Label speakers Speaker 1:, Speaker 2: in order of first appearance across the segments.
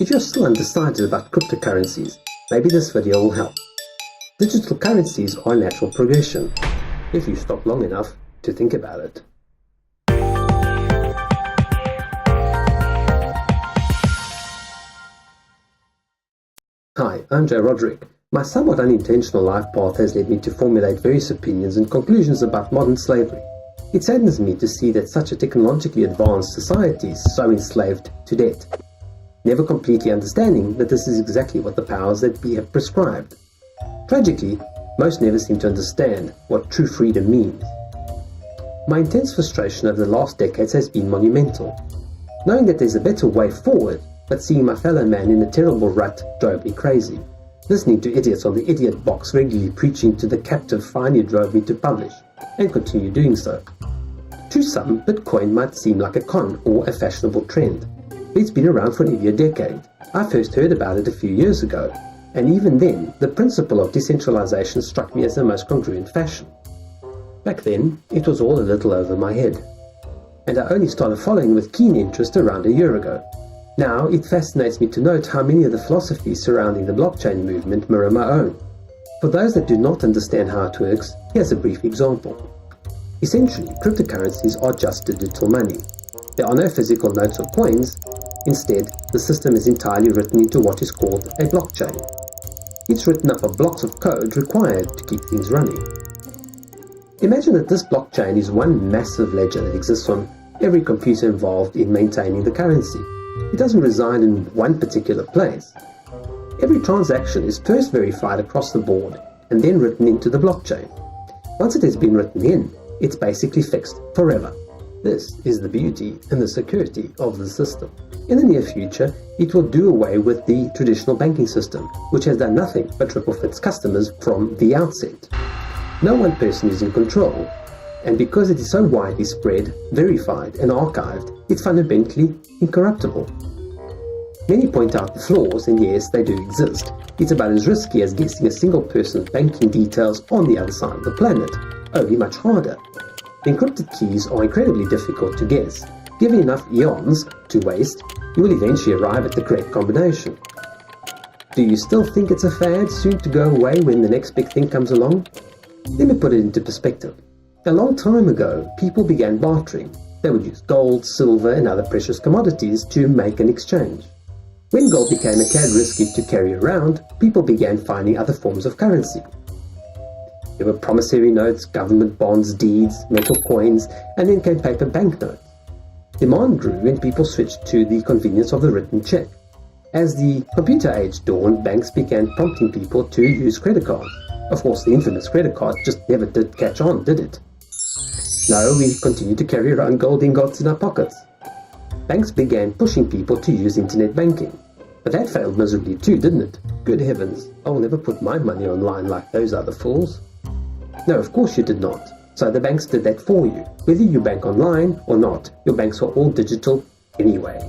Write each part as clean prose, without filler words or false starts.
Speaker 1: If you're still undecided about cryptocurrencies, maybe this video will help. Digital currencies are a natural progression, if you stop long enough to think about it. Hi, I'm Roderick. My somewhat unintentional life path has led me to formulate various opinions and conclusions about modern slavery. It saddens me to see that such a technologically advanced society is so enslaved to debt, never completely understanding that this is exactly what the powers that be have prescribed. Tragically, most never seem to understand what true freedom means. My intense frustration over the last decades has been monumental. Knowing that there's a better way forward, but seeing my fellow man in a terrible rut drove me crazy. Listening to idiots on the idiot box regularly preaching to the captive finally drove me to publish, and continue doing so. To some, Bitcoin might seem like a con or a fashionable trend. It's been around for nearly a decade. I first heard about it a few years ago, and even then, the principle of decentralization struck me as the most congruent fashion. Back then, it was all a little over my head, and I only started following with keen interest around a year ago. Now, it fascinates me to note how many of the philosophies surrounding the blockchain movement mirror my own. For those that do not understand how it works, here's a brief example. Essentially, cryptocurrencies are just digital money. There are no physical notes or coins. Instead, the system is entirely written into what is called a blockchain. It's written up of blocks of code required to keep things running. Imagine that this blockchain is one massive ledger that exists on every computer involved in maintaining the currency. It doesn't reside in one particular place. Every transaction is first verified across the board and then written into the blockchain. Once it has been written in, it's basically fixed forever. This is the beauty and the security of the system. In the near future, it will do away with the traditional banking system, which has done nothing but rip off its customers from the outset. No one person is in control, and because it is so widely spread, verified and archived, it's fundamentally incorruptible. Many point out the flaws, and yes, they do exist. It's about as risky as guessing a single person's banking details on the other side of the planet, only much harder. The encrypted keys are incredibly difficult to guess. Given enough eons to waste, you will eventually arrive at the correct combination. Do you still think it's a fad soon to go away when the next big thing comes along? Let me put it into perspective. A long time ago, people began bartering. They would use gold, silver and other precious commodities to make an exchange. When gold became a tad risky to carry around, people began finding other forms of currency. There were promissory notes, government bonds, deeds, metal coins, and then came paper banknotes. Demand grew and people switched to the convenience of the written check. As the computer age dawned, banks began prompting people to use credit cards. Of course, the infamous credit card just never did catch on, did it? No, we continued to carry around gold ingots in our pockets. Banks began pushing people to use internet banking. But that failed miserably too, didn't it? Good heavens, I will never put my money online like those other fools. No, of course you did not. So the banks did that for you. Whether you bank online or not, your banks are all digital anyway.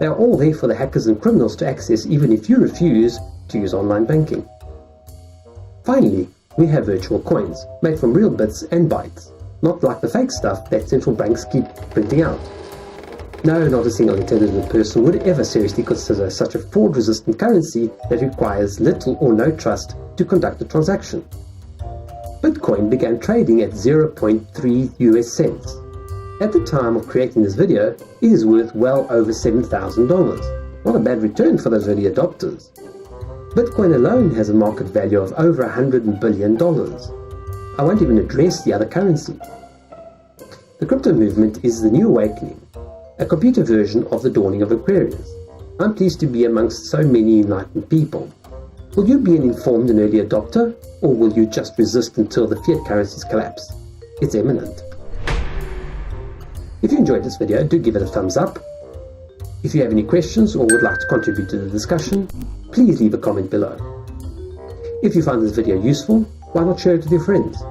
Speaker 1: They are all there for the hackers and criminals to access even if you refuse to use online banking. Finally, we have virtual coins, made from real bits and bytes, not like the fake stuff that central banks keep printing out. No, not a single intelligent person would ever seriously consider such a fraud-resistant currency that requires little or no trust to conduct a transaction. Bitcoin began trading at 0.3 US cents. At the time of creating this video, it is worth well over $7,000. Not a bad return for those early adopters. Bitcoin alone has a market value of over $100 billion. I won't even address the other currency. The crypto movement is the new awakening, a computer version of the dawning of Aquarius. I'm pleased to be amongst so many enlightened people. Will you be an informed and early adopter, or will you just resist until the fiat currencies collapse? It's imminent. If you enjoyed this video, do give it a thumbs up. If you have any questions or would like to contribute to the discussion, please leave a comment below. If you found this video useful, why not share it with your friends?